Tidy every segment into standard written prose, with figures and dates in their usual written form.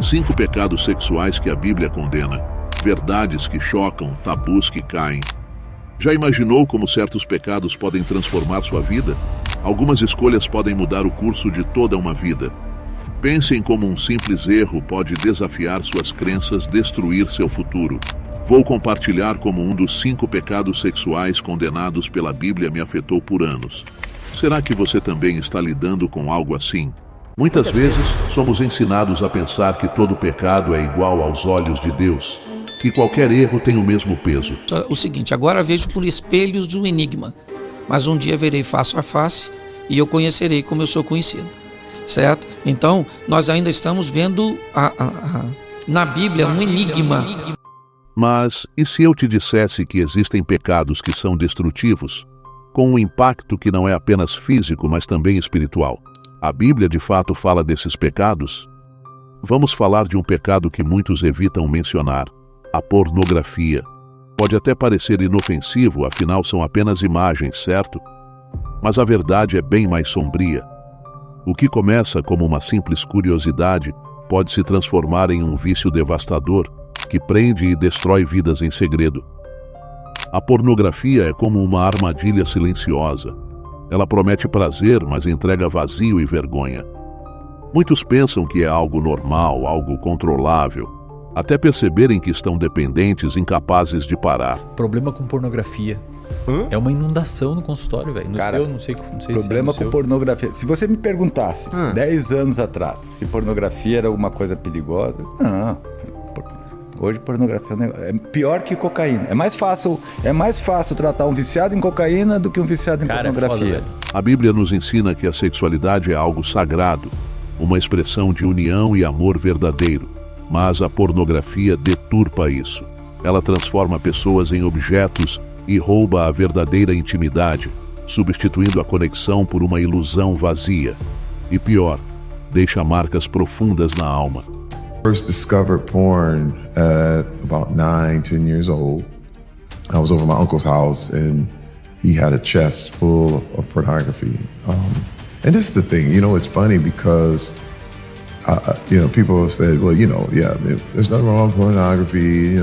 5 pecados sexuais que a Bíblia condena. Verdades que chocam, tabus que caem. Já imaginou como certos pecados podem transformar sua vida? Algumas escolhas podem mudar o curso de toda uma vida. Pense em como um simples erro pode desafiar suas crenças, destruir seu futuro. Vou compartilhar como um dos 5 pecados sexuais condenados pela Bíblia me afetou por anos. Será que você também está lidando com algo assim? Muitas vezes somos ensinados a pensar que todo pecado é igual aos olhos de Deus, que qualquer erro tem o mesmo peso. O seguinte, agora vejo por espelhos um enigma, mas um dia verei face a face e eu conhecerei como eu sou conhecido, certo? Então, nós ainda estamos vendo na Bíblia um enigma. Mas e se eu te dissesse que existem pecados que são destrutivos, com um impacto que não é apenas físico, mas também espiritual? A Bíblia de fato fala desses pecados? Vamos falar de um pecado que muitos evitam mencionar: a pornografia. Pode até parecer inofensivo, afinal são apenas imagens, certo? Mas a verdade é bem mais sombria. O que começa como uma simples curiosidade pode se transformar em um vício devastador que prende e destrói vidas em segredo. A pornografia é como uma armadilha silenciosa. Ela promete prazer, mas entrega vazio e vergonha. Muitos pensam que é algo normal, algo controlável, até perceberem que estão dependentes, incapazes de parar. Problema com pornografia. É uma inundação no consultório, velho. Cara, eu não sei problema se é com pornografia. Se você me perguntasse 10 anos atrás se pornografia era alguma coisa perigosa, não. Hoje pornografia é pior que cocaína. É mais fácil tratar um viciado em cocaína do que um viciado em pornografia. É foda, a Bíblia nos ensina que a sexualidade é algo sagrado, uma expressão de união e amor verdadeiro. Mas a pornografia deturpa isso. Ela transforma pessoas em objetos e rouba a verdadeira intimidade, substituindo a conexão por uma ilusão vazia. E pior, deixa marcas profundas na alma. First discovered porn at about 9, 10 years old. I was over at my uncle's house and he had a chest full of pornography. And this is the thing, it's funny because, people have said, well, there's nothing wrong with pornography,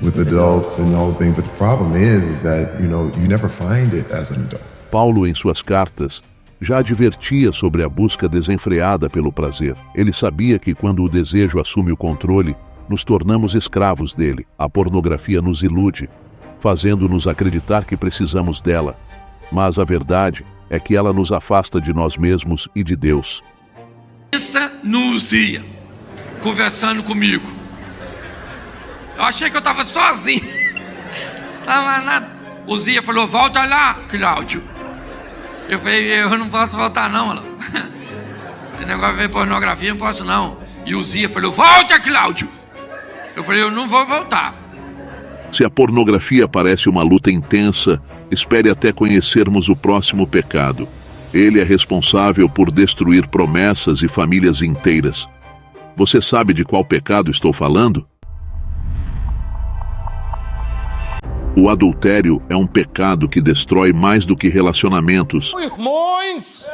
with adults and the whole thing. But the problem is that, you never find it as an adult. Paulo, em suas cartas, já advertia sobre a busca desenfreada pelo prazer. Ele sabia que quando o desejo assume o controle, nos tornamos escravos dele. A pornografia nos ilude, fazendo-nos acreditar que precisamos dela. Mas a verdade é que ela nos afasta de nós mesmos e de Deus. Pensa no Uzia, conversando comigo. Eu achei que eu estava sozinho. Tava nada. Uzia falou, volta lá, Cláudio. Eu falei, eu não posso voltar não, mano. Esse negócio de pornografia, não posso não. E o Zia falou, volta, Cláudio. Eu falei, eu não vou voltar. Se a pornografia parece uma luta intensa, espere até conhecermos o próximo pecado. Ele é responsável por destruir promessas e famílias inteiras. Você sabe de qual pecado estou falando? O adultério é um pecado que destrói mais do que relacionamentos. Irmãos,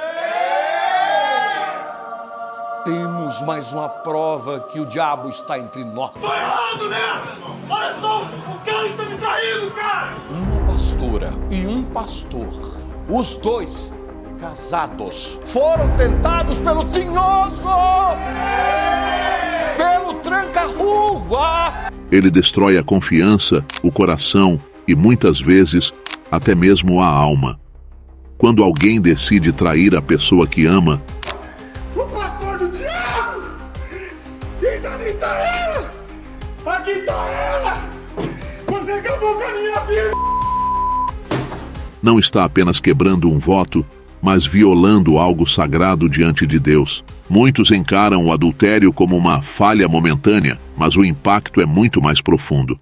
temos mais uma prova que o diabo está entre nós. Tô errado, né? Olha só, o cara está me traindo, cara! Uma pastora e um pastor, os dois casados, foram tentados pelo tinhoso, pelo tranca-rua. Ele destrói a confiança, o coração e muitas vezes até mesmo a alma. Quando alguém decide trair a pessoa que ama, o pastor do diabo! Quem tá ali tá ela! Aqui tá ela! Você acabou com a minha vida! não está apenas quebrando um voto, mas violando algo sagrado diante de Deus. Muitos encaram o adultério como uma falha momentânea, mas o impacto é muito mais profundo.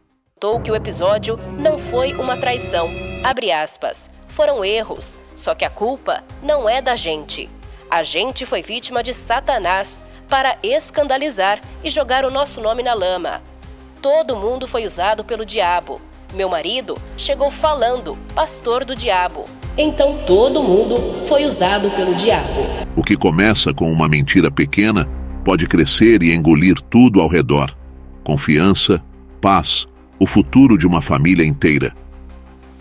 Que o episódio não foi uma traição, abre aspas, foram erros, só que a culpa não é da gente. A gente foi vítima de Satanás para escandalizar e jogar o nosso nome na lama. Todo mundo foi usado pelo diabo. Meu marido chegou falando, pastor do diabo. Então todo mundo foi usado pelo diabo. O que começa com uma mentira pequena pode crescer e engolir tudo ao redor. Confiança, paz, o futuro de uma família inteira.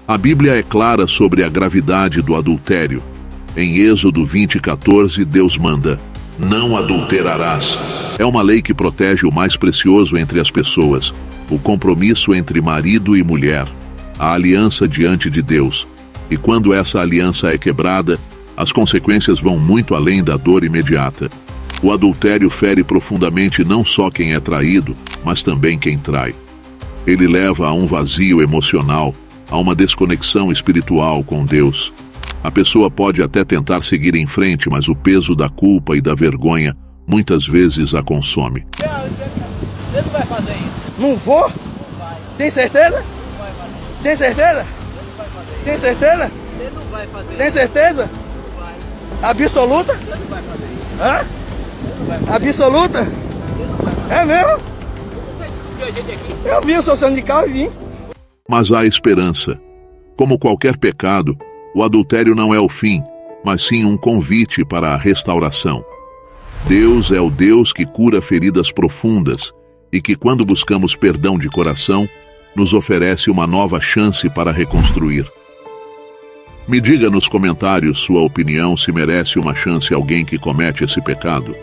A Bíblia é clara sobre a gravidade do adultério. Em Êxodo 20:14, Deus manda: "Não adulterarás." É uma lei que protege o mais precioso entre as pessoas, o compromisso entre marido e mulher, a aliança diante de Deus. E quando essa aliança é quebrada, as consequências vão muito além da dor imediata. O adultério fere profundamente não só quem é traído, mas também quem trai. Ele leva a um vazio emocional, a uma desconexão espiritual com Deus. A pessoa pode até tentar seguir em frente, mas o peso da culpa e da vergonha muitas vezes a consome. Você não vai fazer isso. Não vou? Não vai. Tem certeza? Não vai fazer isso. Tem certeza? Você não vai fazer isso. Tem certeza? Você não vai fazer isso. Tem certeza? Não vai. Absoluta? Você não vai fazer isso. Hã? Você não vai fazer Absoluta? isso. Você não vai fazer É mesmo? isso. Você descobriu a gente aqui? Eu vi o seu sindical e vim. Mas há esperança. Como qualquer pecado, o adultério não é o fim, mas sim um convite para a restauração. Deus é o Deus que cura feridas profundas e que, quando buscamos perdão de coração, nos oferece uma nova chance para reconstruir. Me diga nos comentários sua opinião se merece uma chance alguém que comete esse pecado.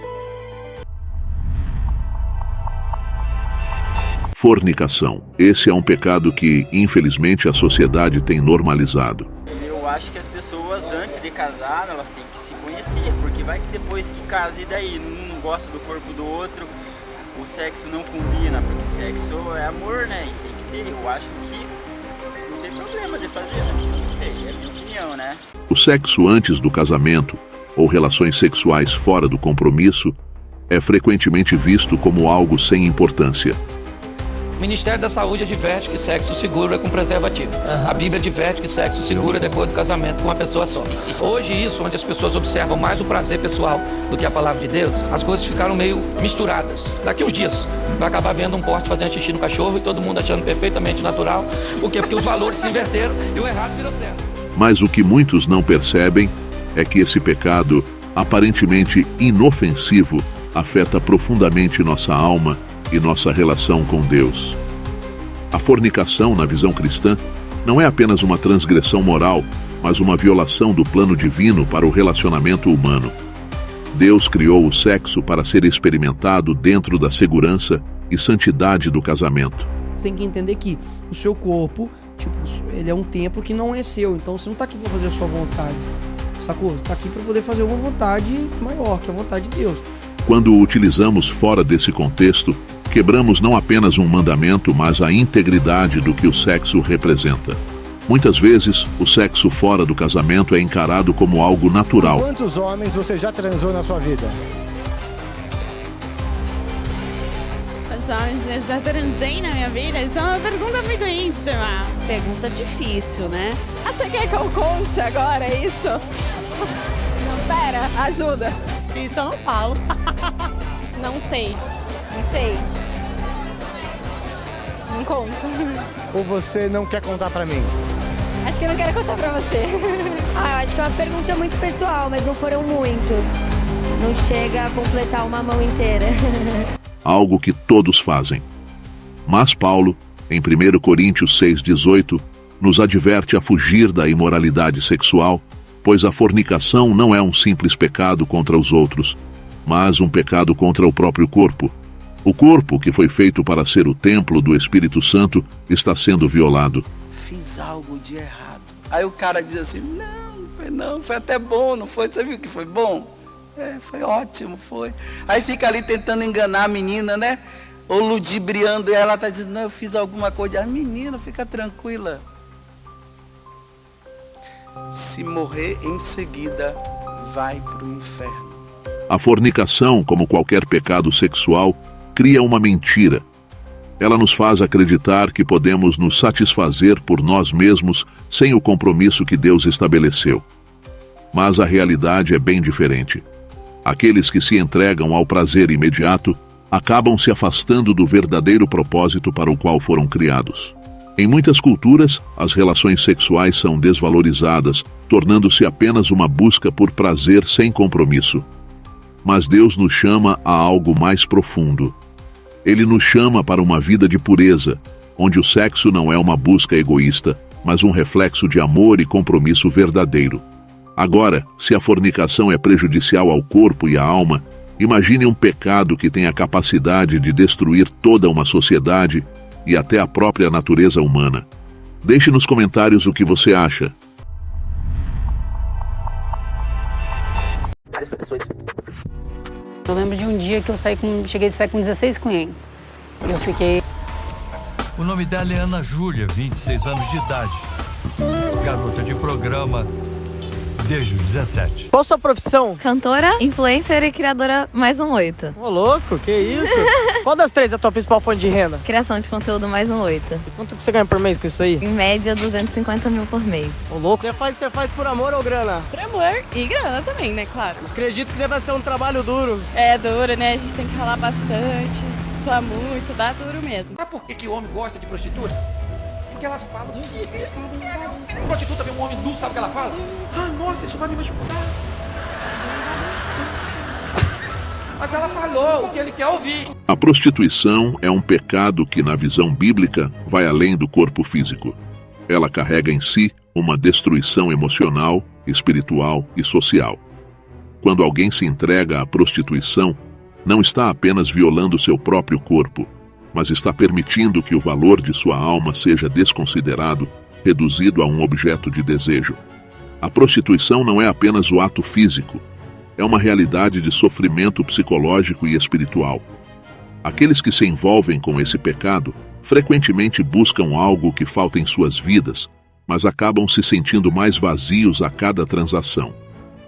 Fornicação. Esse é um pecado que, infelizmente, a sociedade tem normalizado. Eu acho que as pessoas, antes de casar, elas têm que se conhecer, porque vai que depois que casa e daí um não gosta do corpo do outro, o sexo não combina, porque sexo é amor, né? E tem que ter. Eu acho que não tem problema de fazer antes, eu não sei, é a minha opinião, né? O sexo antes do casamento, ou relações sexuais fora do compromisso, é frequentemente visto como algo sem importância. O Ministério da Saúde adverte que sexo seguro é com preservativo. A Bíblia adverte que sexo seguro é depois do casamento com uma pessoa só. Hoje isso, onde as pessoas observam mais o prazer pessoal do que a palavra de Deus, as coisas ficaram meio misturadas. Daqui uns dias vai acabar vendo um porte fazendo xixi no cachorro e todo mundo achando perfeitamente natural. Por quê? Porque os valores se inverteram e o errado virou certo. Mas o que muitos não percebem é que esse pecado, aparentemente inofensivo, afeta profundamente nossa alma e nossa relação com Deus. A fornicação, na visão cristã, não é apenas uma transgressão moral, mas uma violação do plano divino para o relacionamento humano. Deus criou o sexo para ser experimentado dentro da segurança e santidade do casamento. Você tem que entender que o seu corpo, ele é um templo que não é seu, então você não está aqui para fazer a sua vontade, sacou? Você está aqui para poder fazer uma vontade maior, que é a vontade de Deus. Quando o utilizamos fora desse contexto, quebramos não apenas um mandamento, mas a integridade do que o sexo representa. Muitas vezes, o sexo fora do casamento é encarado como algo natural. Quantos homens você já transou na sua vida? Quantos homens eu já transei na minha vida? Isso é uma pergunta muito íntima. Pergunta difícil, né? Ah, você quer que eu conte agora isso? Não, pera, ajuda. Isso eu não falo. Não sei. Não sei. Não conto. Ou você não quer contar pra mim? Acho que eu não quero contar pra você. Eu acho que é uma pergunta muito pessoal, mas não foram muitos. Não chega a completar uma mão inteira. Algo que todos fazem. Mas Paulo, em 1 Coríntios 6,18, nos adverte a fugir da imoralidade sexual, pois a fornicação não é um simples pecado contra os outros, mas um pecado contra o próprio corpo. O corpo, que foi feito para ser o templo do Espírito Santo, está sendo violado. Fiz algo de errado. Aí o cara diz assim, não, foi até bom, não foi? Você viu que foi bom? Foi ótimo, foi. Aí fica ali tentando enganar a menina, né? Ou ludibriando ela, ela tá dizendo, não, eu fiz alguma coisa. A menina, fica tranquila. Se morrer em seguida, vai para o inferno. A fornicação, como qualquer pecado sexual, cria uma mentira. Ela nos faz acreditar que podemos nos satisfazer por nós mesmos sem o compromisso que Deus estabeleceu. Mas a realidade é bem diferente. Aqueles que se entregam ao prazer imediato acabam se afastando do verdadeiro propósito para o qual foram criados. Em muitas culturas, as relações sexuais são desvalorizadas, tornando-se apenas uma busca por prazer sem compromisso. Mas Deus nos chama a algo mais profundo. Ele nos chama para uma vida de pureza, onde o sexo não é uma busca egoísta, mas um reflexo de amor e compromisso verdadeiro. Agora, se a fornicação é prejudicial ao corpo e à alma, imagine um pecado que tem a capacidade de destruir toda uma sociedade e até a própria natureza humana. Deixe nos comentários o que você acha. Eu lembro de um dia que eu cheguei de sair com 16 clientes. Eu fiquei... O nome dela é Ana Júlia, 26 anos de idade. Garota de programa desde os 17. Qual sua profissão? Cantora, influencer e criadora mais um 8. Ô, louco, que isso? Qual das três é a tua principal fonte de renda? Criação de conteúdo mais um 8. E quanto que você ganha por mês com isso aí? Em média, 250 mil por mês. Ô, louco, você faz por amor ou grana? Por amor e grana também, né? Claro. Acredito que deve ser um trabalho duro. É duro, né? A gente tem que ralar bastante, suar muito, dá duro mesmo. Sabe por que o homem gosta de prostituta? Porque elas falam. A prostituta vê um homem nu, sabe o que ela fala? Ah, nossa, isso vai me machucar. Mas ela falou o que ele quer ouvir. A prostituição é um pecado que, na visão bíblica, vai além do corpo físico. Ela carrega em si uma destruição emocional, espiritual e social. Quando alguém se entrega à prostituição, não está apenas violando seu próprio corpo, mas está permitindo que o valor de sua alma seja desconsiderado, reduzido a um objeto de desejo. A prostituição não é apenas o ato físico, é uma realidade de sofrimento psicológico e espiritual. Aqueles que se envolvem com esse pecado frequentemente buscam algo que falta em suas vidas, mas acabam se sentindo mais vazios a cada transação.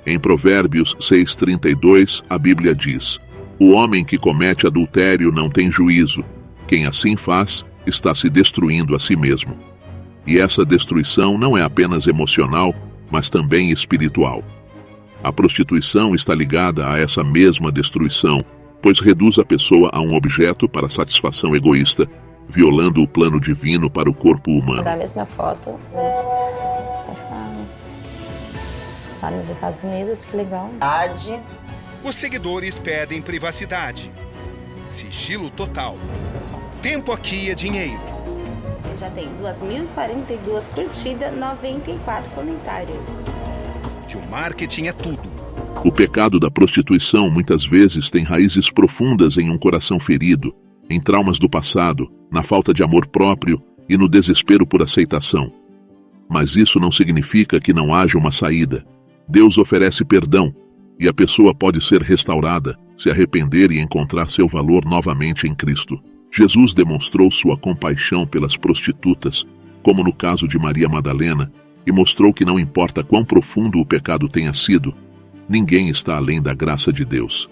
Em Provérbios 6:32, a Bíblia diz: "O homem que comete adultério não tem juízo. Quem assim faz, está se destruindo a si mesmo." E essa destruição não é apenas emocional, mas também espiritual. A prostituição está ligada a essa mesma destruição, pois reduz a pessoa a um objeto para satisfação egoísta, violando o plano divino para o corpo humano. Da mesma foto. Lá nos Estados Unidos, que legal. Os seguidores pedem privacidade, sigilo total. Tempo aqui é dinheiro. Já tem 2.042 curtidas, 94 comentários. Que o marketing é tudo. O pecado da prostituição muitas vezes tem raízes profundas em um coração ferido, em traumas do passado, na falta de amor próprio e no desespero por aceitação. Mas isso não significa que não haja uma saída. Deus oferece perdão, e a pessoa pode ser restaurada, se arrepender e encontrar seu valor novamente em Cristo. Jesus demonstrou sua compaixão pelas prostitutas, como no caso de Maria Madalena, e mostrou que não importa quão profundo o pecado tenha sido, ninguém está além da graça de Deus.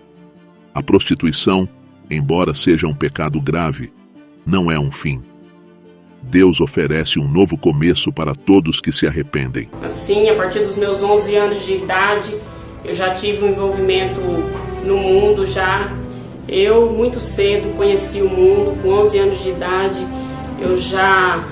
A prostituição, embora seja um pecado grave, não é um fim. Deus oferece um novo começo para todos que se arrependem. Assim, a partir dos meus 11 anos de idade, eu já tive um envolvimento no mundo já. Eu, muito cedo, conheci o mundo. Com 11 anos de idade, eu já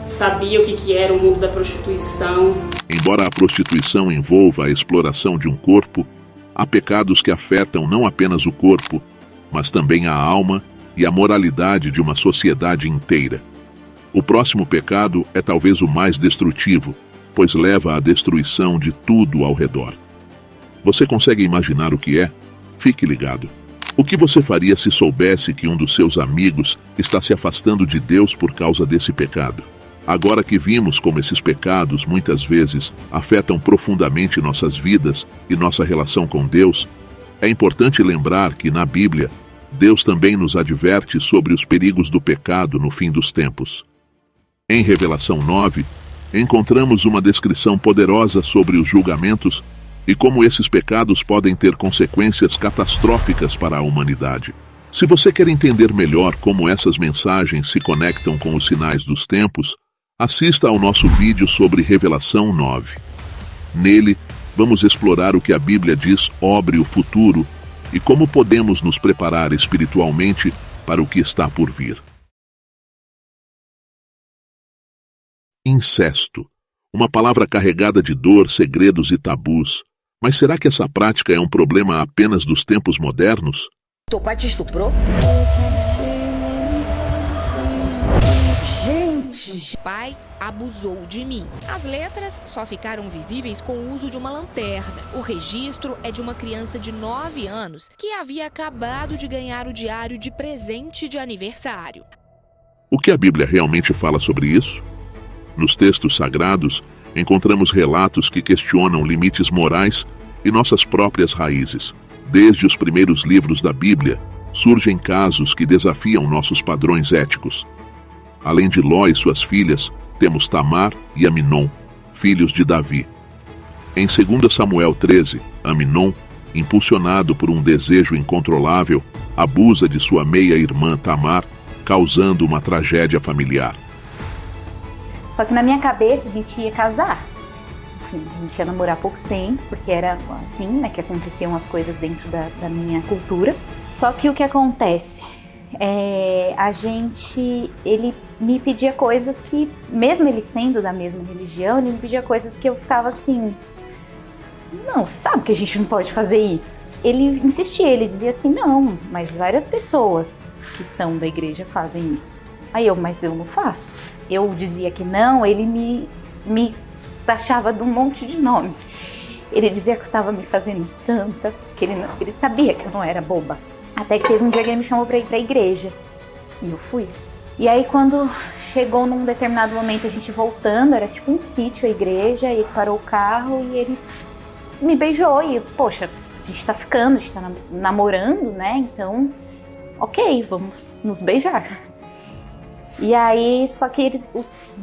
sabia o que era o mundo da prostituição. Embora a prostituição envolva a exploração de um corpo, há pecados que afetam não apenas o corpo, mas também a alma e a moralidade de uma sociedade inteira. O próximo pecado é talvez o mais destrutivo, pois leva à destruição de tudo ao redor. Você consegue imaginar o que é? Fique ligado. O que você faria se soubesse que um dos seus amigos está se afastando de Deus por causa desse pecado? Agora que vimos como esses pecados muitas vezes afetam profundamente nossas vidas e nossa relação com Deus, é importante lembrar que na Bíblia, Deus também nos adverte sobre os perigos do pecado no fim dos tempos. Em Revelação 9, encontramos uma descrição poderosa sobre os julgamentos e como esses pecados podem ter consequências catastróficas para a humanidade. Se você quer entender melhor como essas mensagens se conectam com os sinais dos tempos, assista ao nosso vídeo sobre Revelação 9. Nele, vamos explorar o que a Bíblia diz sobre o futuro e como podemos nos preparar espiritualmente para o que está por vir. Incesto, uma palavra carregada de dor, segredos e tabus, Mas será que essa prática é um problema apenas dos tempos modernos? Teu pai te estuprou? Gente! Pai abusou de mim. As letras só ficaram visíveis com o uso de uma lanterna. O registro é de uma criança de 9 anos que havia acabado de ganhar o diário de presente de aniversário. O que a Bíblia realmente fala sobre isso? Nos textos sagrados, encontramos relatos que questionam limites morais e nossas próprias raízes. Desde os primeiros livros da Bíblia, surgem casos que desafiam nossos padrões éticos. Além de Ló e suas filhas, temos Tamar e Aminon, filhos de Davi. Em 2 Samuel 13, Aminon, impulsionado por um desejo incontrolável, abusa de sua meia-irmã Tamar, causando uma tragédia familiar. Só que na minha cabeça a gente ia casar. Assim, a gente ia namorar há pouco tempo, porque era assim, né, que aconteciam as coisas dentro da minha cultura. Só que o que acontece? Ele me pedia coisas que, mesmo ele sendo da mesma religião, ele me pedia coisas que eu ficava assim, não, sabe que a gente não pode fazer isso? Ele insistia, ele dizia assim, não, mas várias pessoas que são da igreja fazem isso. Aí mas eu não faço. Eu dizia que não, ele me taxava de um monte de nome. Ele dizia que eu estava me fazendo santa, que ele sabia que eu não era boba. Até que teve um dia que ele me chamou para ir para a igreja. E eu fui. E aí quando chegou num determinado momento, a gente voltando, era tipo um sítio, a igreja, e ele parou o carro e ele me beijou. E, poxa, a gente tá ficando, a gente tá namorando, né? Então, ok, vamos nos beijar. E aí, só que ele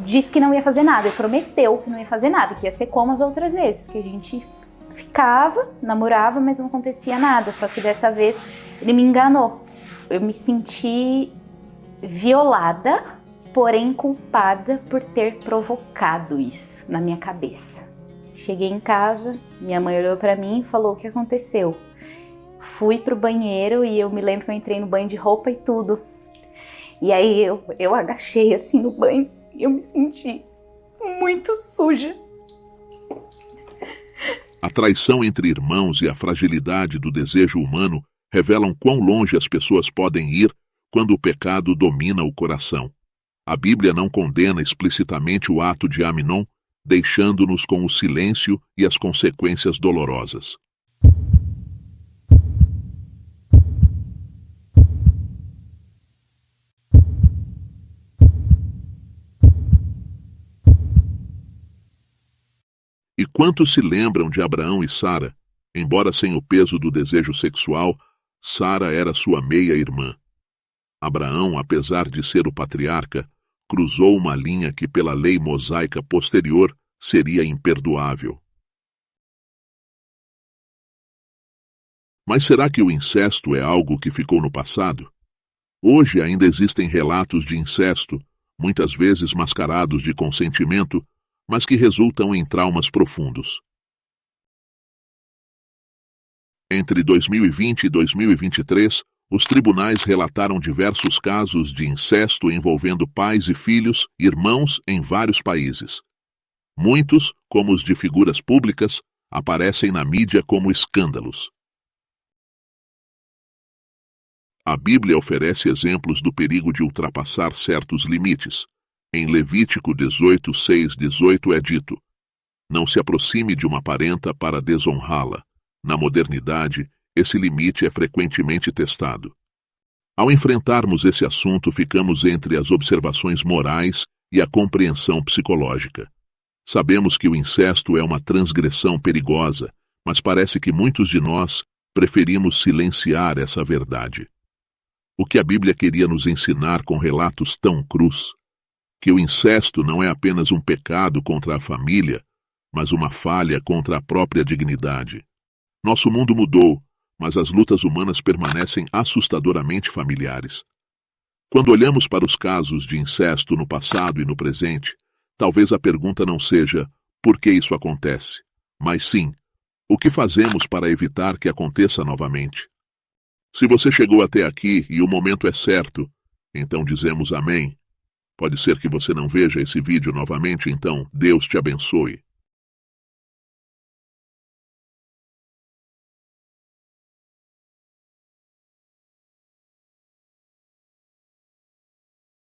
disse que não ia fazer nada, ele prometeu que não ia fazer nada, que ia ser como as outras vezes, que a gente ficava, namorava, mas não acontecia nada, só que dessa vez ele me enganou. Eu me senti violada, porém culpada por ter provocado isso na minha cabeça. Cheguei em casa, minha mãe olhou pra mim e falou o que aconteceu. Fui pro banheiro e eu me lembro que eu entrei no banho de roupa e tudo. E aí eu agachei assim no banho e eu me senti muito suja. A traição entre irmãos e a fragilidade do desejo humano revelam quão longe as pessoas podem ir quando o pecado domina o coração. A Bíblia não condena explicitamente o ato de Aminon, deixando-nos com o silêncio e as consequências dolorosas. E quantos se lembram de Abraão e Sara? Embora sem o peso do desejo sexual, Sara era sua meia-irmã. Abraão, apesar de ser o patriarca, cruzou uma linha que pela lei mosaica posterior seria imperdoável. Mas será que o incesto é algo que ficou no passado? Hoje ainda existem relatos de incesto, muitas vezes mascarados de consentimento, mas que resultam em traumas profundos. Entre 2020 e 2023, os tribunais relataram diversos casos de incesto envolvendo pais e filhos, irmãos em vários países. Muitos, como os de figuras públicas, aparecem na mídia como escândalos. A Bíblia oferece exemplos do perigo de ultrapassar certos limites. Em Levítico 18, 6, 18 é dito: não se aproxime de uma parenta para desonrá-la. Na modernidade, esse limite é frequentemente testado. Ao enfrentarmos esse assunto, ficamos entre as observações morais e a compreensão psicológica. Sabemos que o incesto é uma transgressão perigosa, mas parece que muitos de nós preferimos silenciar essa verdade. O que a Bíblia queria nos ensinar com relatos tão crus? Que o incesto não é apenas um pecado contra a família, mas uma falha contra a própria dignidade. Nosso mundo mudou, mas as lutas humanas permanecem assustadoramente familiares. Quando olhamos para os casos de incesto no passado e no presente, talvez a pergunta não seja por que isso acontece, mas sim, o que fazemos para evitar que aconteça novamente? Se você chegou até aqui e o momento é certo, então dizemos amém. Pode ser que você não veja esse vídeo novamente, então Deus te abençoe.